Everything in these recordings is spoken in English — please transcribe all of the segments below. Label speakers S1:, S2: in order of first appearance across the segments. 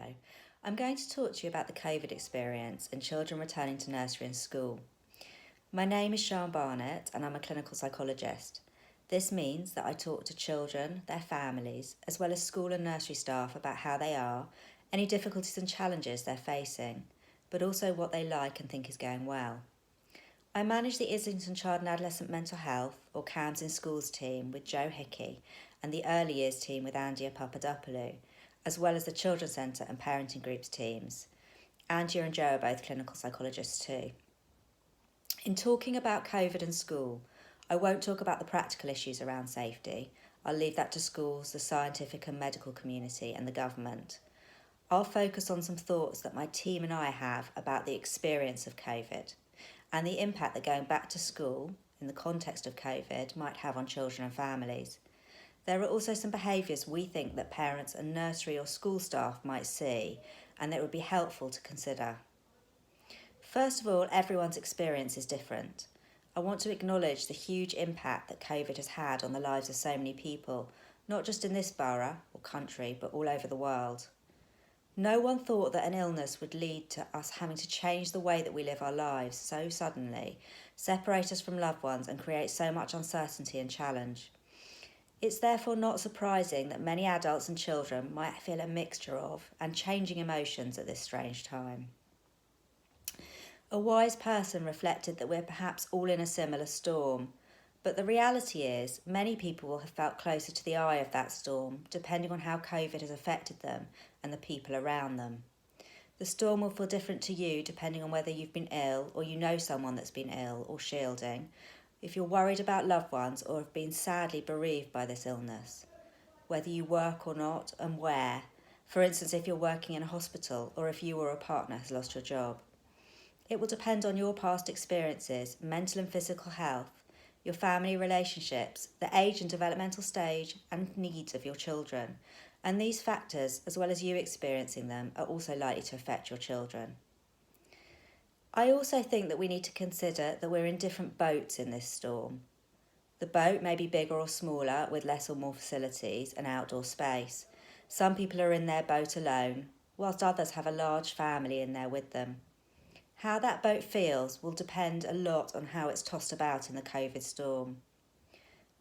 S1: video, I'm going to talk to you about the COVID experience and children returning to nursery and school. My name is Sian Barnett and I'm a clinical psychologist. This means that I talk to children, their families, as well as school and nursery staff about how they are, any difficulties and challenges they're facing, but also what they like and think is going well. I manage the Islington Child and Adolescent Mental Health, or CAMS in Schools team with Joe Hickey, and the Early Years team with Andia Papadopoulou, as well as the Children's Centre and Parenting Groups teams. Andia and Joe are both clinical psychologists too. In talking about COVID and school, I won't talk about the practical issues around safety. I'll leave that to schools, the scientific and medical community, and the government. I'll focus on some thoughts that my team and I have about the experience of COVID and the impact that going back to school, in the context of COVID, might have on children and families. There are also some behaviours we think that parents and nursery or school staff might see and that would be helpful to consider. First of all, everyone's experience is different. I want to acknowledge the huge impact that COVID has had on the lives of so many people, not just in this borough or country, but all over the world. No one thought that an illness would lead to us having to change the way that we live our lives so suddenly, separate us from loved ones and create so much uncertainty and challenge. It's therefore not surprising that many adults and children might feel a mixture of and changing emotions at this strange time. A wise person reflected that we're perhaps all in a similar storm, but the reality is many people will have felt closer to the eye of that storm, depending on how COVID has affected them and the people around them. The storm will feel different to you depending on whether you've been ill or you know someone that's been ill or shielding, if you're worried about loved ones or have been sadly bereaved by this illness, whether you work or not and where, for instance if you're working in a hospital or if you or a partner has lost your job. It will depend on your past experiences, mental and physical health, your family relationships, the age and developmental stage and needs of your children, and these factors, as well as you experiencing them, are also likely to affect your children. I also think that we need to consider that we're in different boats in this storm. The boat may be bigger or smaller with less or more facilities and outdoor space. Some people are in their boat alone, whilst others have a large family in there with them. How that boat feels will depend a lot on how it's tossed about in the COVID storm.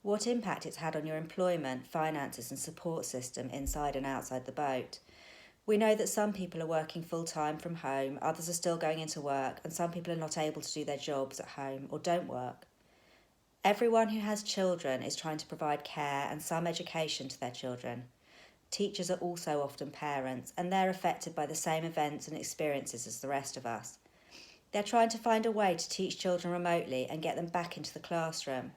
S1: What impact it's had on your employment, finances and support system inside and outside the boat. We know that some people are working full-time from home, others are still going into work, and some people are not able to do their jobs at home or don't work. Everyone who has children is trying to provide care and some education to their children. Teachers are also often parents, and they're affected by the same events and experiences as the rest of us. They're trying to find a way to teach children remotely and get them back into the classroom.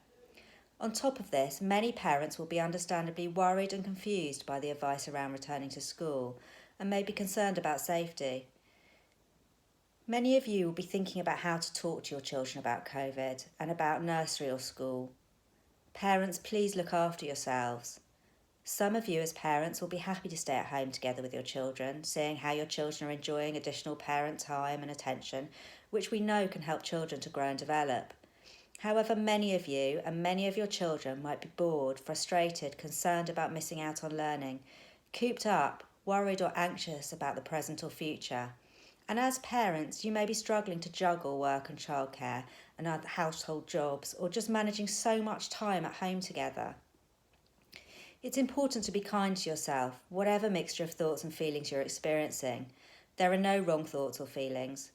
S1: On top of this, many parents will be understandably worried and confused by the advice around returning to school and may be concerned about safety. Many of you will be thinking about how to talk to your children about COVID and about nursery or school. Parents, please look after yourselves. Some of you as parents will be happy to stay at home together with your children, seeing how your children are enjoying additional parent time and attention, which we know can help children to grow and develop. However, many of you and many of your children might be bored, frustrated, concerned about missing out on learning, cooped up, worried or anxious about the present or future. And as parents, you may be struggling to juggle work and childcare and other household jobs, or just managing so much time at home together. It's important to be kind to yourself, whatever mixture of thoughts and feelings you're experiencing. There are no wrong thoughts or feelings.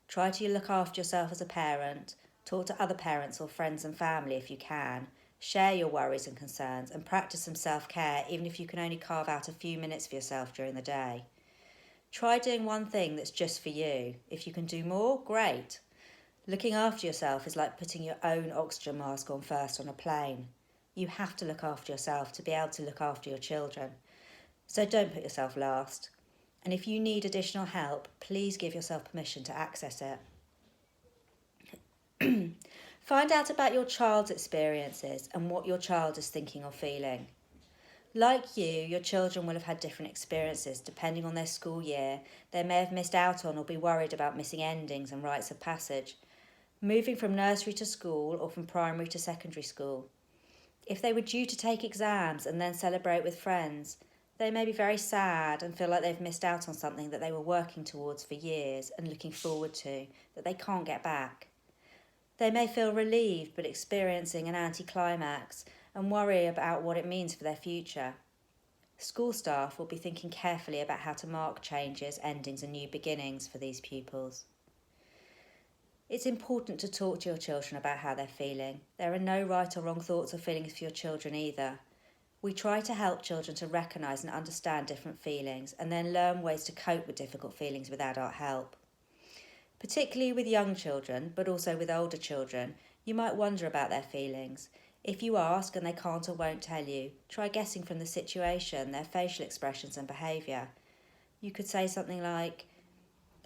S1: Try to look after yourself as a parent, talk to other parents or friends and family if you can, share your worries and concerns and practice some self-care even if you can only carve out a few minutes for yourself during the day. Try doing one thing that's just for you. If you can do more, great. Looking after yourself is like putting your own oxygen mask on first on a plane. You have to look after yourself to be able to look after your children. So don't put yourself last. And if you need additional help, please give yourself permission to access it. Find out about your child's experiences and what your child is thinking or feeling. Like you, your children will have had different experiences depending on their school year. They may have missed out on or be worried about missing endings and rites of passage, moving from nursery to school or from primary to secondary school. If they were due to take exams and then celebrate with friends, They may be very sad and feel like they've missed out on something that they were working towards for years and looking forward to, that they can't get back. They may feel relieved but experiencing an anticlimax and worry about what it means for their future. School staff will be thinking carefully about how to mark changes, endings, and new beginnings for these pupils. It's important to talk to your children about how they're feeling. There are no right or wrong thoughts or feelings for your children either. We try to help children to recognise and understand different feelings and then learn ways to cope with difficult feelings with adult help. Particularly with young children, but also with older children, you might wonder about their feelings. If you ask and they can't or won't tell you, try guessing from the situation, their facial expressions and behaviour. You could say something like,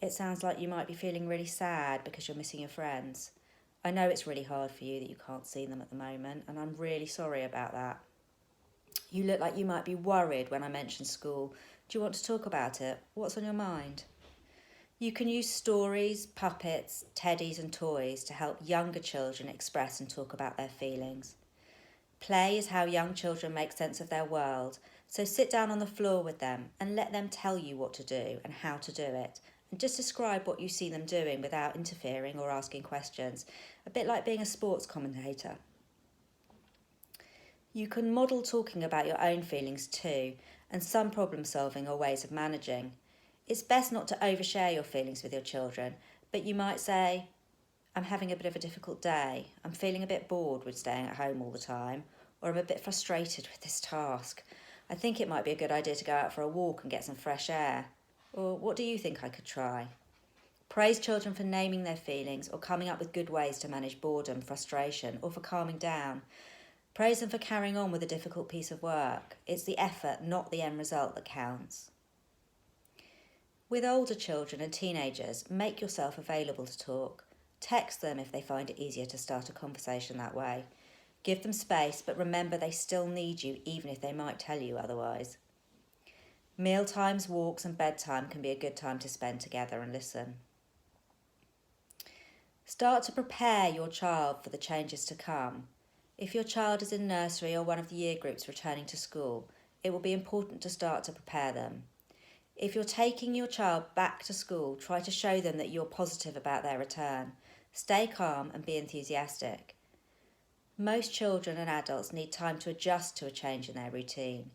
S1: "It sounds like you might be feeling really sad because you're missing your friends. I know it's really hard for you that you can't see them at the moment, and I'm really sorry about that. You look like you might be worried when I mention school. Do you want to talk about it? What's on your mind?" You can use stories, puppets, teddies and toys to help younger children express and talk about their feelings. Play is how young children make sense of their world, so sit down on the floor with them and let them tell you what to do and how to do it, and just describe what you see them doing without interfering or asking questions, a bit like being a sports commentator. You can model talking about your own feelings too, and some problem solving or ways of managing. It's best not to overshare your feelings with your children, but you might say, "I'm having a bit of a difficult day. I'm feeling a bit bored with staying at home all the time, or I'm a bit frustrated with this task. I think it might be a good idea to go out for a walk and get some fresh air. Or what do you think I could try?" Praise children for naming their feelings or coming up with good ways to manage boredom, frustration, or for calming down. Praise them for carrying on with a difficult piece of work. It's the effort, not the end result, that counts. With older children and teenagers, make yourself available to talk. Text them if they find it easier to start a conversation that way. Give them space, but remember they still need you even if they might tell you otherwise. Meal times, walks and bedtime can be a good time to spend together and listen. Start to prepare your child for the changes to come. If your child is in nursery or one of the year groups returning to school, it will be important to start to prepare them. If you're taking your child back to school, try to show them that you're positive about their return. Stay calm and be enthusiastic. Most children and adults need time to adjust to a change in their routine.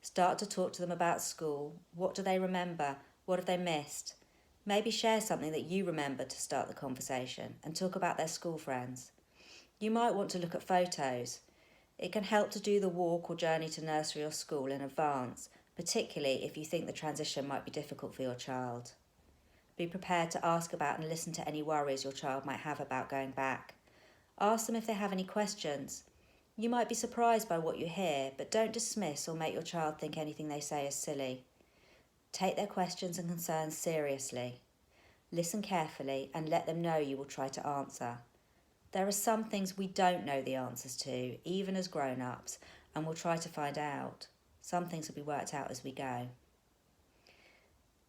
S1: Start to talk to them about school. What do they remember? What have they missed? Maybe share something that you remember to start the conversation and talk about their school friends. You might want to look at photos. It can help to do the walk or journey to nursery or school in advance, particularly if you think the transition might be difficult for your child. Be prepared to ask about and listen to any worries your child might have about going back. Ask them if they have any questions. You might be surprised by what you hear, but don't dismiss or make your child think anything they say is silly. Take their questions and concerns seriously. Listen carefully and let them know you will try to answer. There are some things we don't know the answers to, even as grown-ups, and we'll try to find out. Some things will be worked out as we go.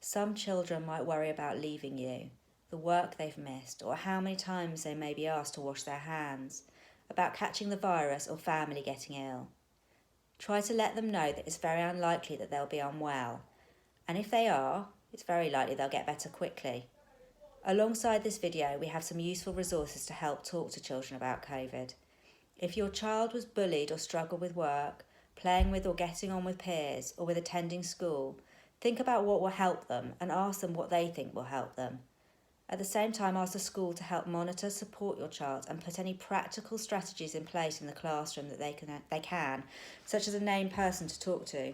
S1: Some children might worry about leaving you, the work they've missed, or how many times they may be asked to wash their hands, about catching the virus or family getting ill. Try to let them know that it's very unlikely that they'll be unwell, and if they are, it's very likely they'll get better quickly. Alongside this video, we have some useful resources to help talk to children about COVID. If your child was bullied or struggled with work, playing with or getting on with peers, or with attending school, think about what will help them and ask them what they think will help them. At the same time, ask the school to help monitor, support your child and put any practical strategies in place in the classroom that they can, such as a named person to talk to.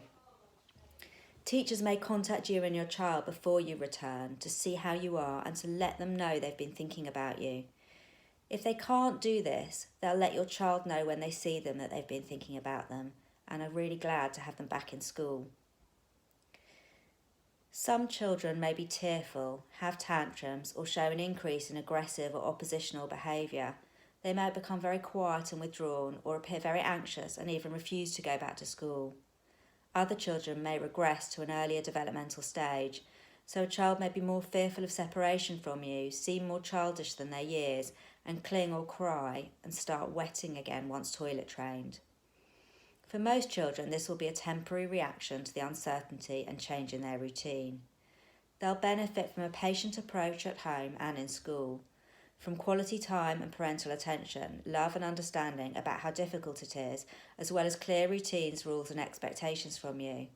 S1: Teachers may contact you and your child before you return to see how you are and to let them know they've been thinking about you. If they can't do this, they'll let your child know when they see them that they've been thinking about them and are really glad to have them back in school. Some children may be tearful, have tantrums, or show an increase in aggressive or oppositional behaviour. They may become very quiet and withdrawn, or appear very anxious and even refuse to go back to school. Other children may regress to an earlier developmental stage, so a child may be more fearful of separation from you, seem more childish than their years, and cling or cry and start wetting again once toilet trained. For most children, this will be a temporary reaction to the uncertainty and change in their routine. They'll benefit from a patient approach at home and in school, from quality time and parental attention, love and understanding about how difficult it is, as well as clear routines, rules and expectations from you.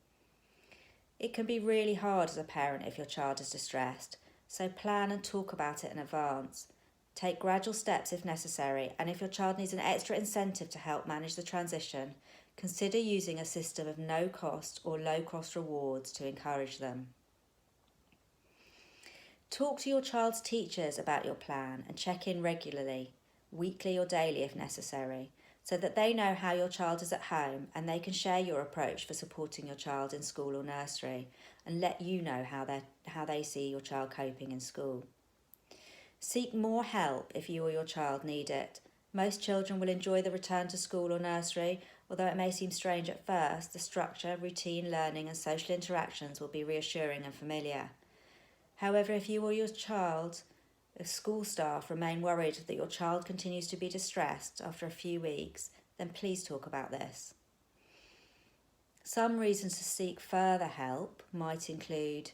S1: It can be really hard as a parent if your child is distressed, so plan and talk about it in advance. Take gradual steps if necessary, and if your child needs an extra incentive to help manage the transition, consider using a system of no-cost or low-cost rewards to encourage them. Talk to your child's teachers about your plan and check in regularly, weekly or daily if necessary, so that they know how your child is at home and they can share your approach for supporting your child in school or nursery and let you know how they see your child coping in school. Seek more help if you or your child need it. Most children will enjoy the return to school or nursery, although it may seem strange at first. The structure, routine, learning and social interactions will be reassuring and familiar. However, if you or your child, school staff, remain worried that your child continues to be distressed after a few weeks, then please talk about this. Some reasons to seek further help might include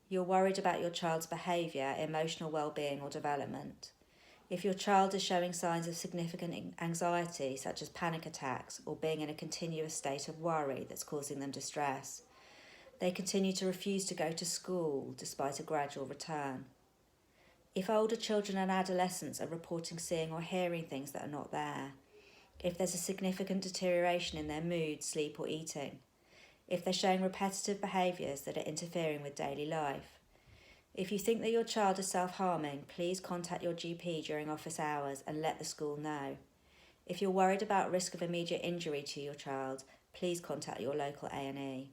S1: you're worried about your child's behaviour, emotional well-being or development. If your child is showing signs of significant anxiety, such as panic attacks or being in a continuous state of worry that's causing them distress. They continue to refuse to go to school despite a gradual return. If older children and adolescents are reporting seeing or hearing things that are not there. If there's a significant deterioration in their mood, sleep or eating. If they're showing repetitive behaviours that are interfering with daily life. If you think that your child is self-harming, please contact your GP during office hours and let the school know. If you're worried about risk of immediate injury to your child, please contact your local A&E.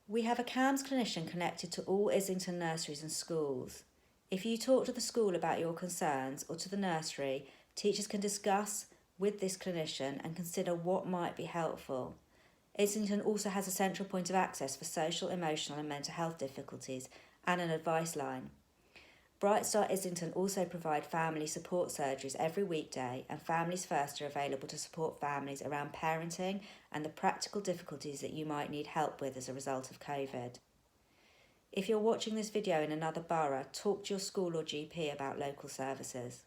S1: We have a CAMHS clinician connected to all Islington nurseries and schools. If you talk to the school about your concerns or to the nursery, teachers can discuss with this clinician and consider what might be helpful. Islington also has a central point of access for social, emotional and mental health difficulties and an advice line. Bright Start Islington also provide family support surgeries every weekday, and Families First are available to support families around parenting and the practical difficulties that you might need help with as a result of COVID. If you're watching this video in another borough, talk to your school or GP about local services.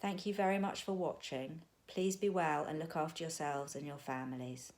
S1: Thank you very much for watching. Please be well and look after yourselves and your families.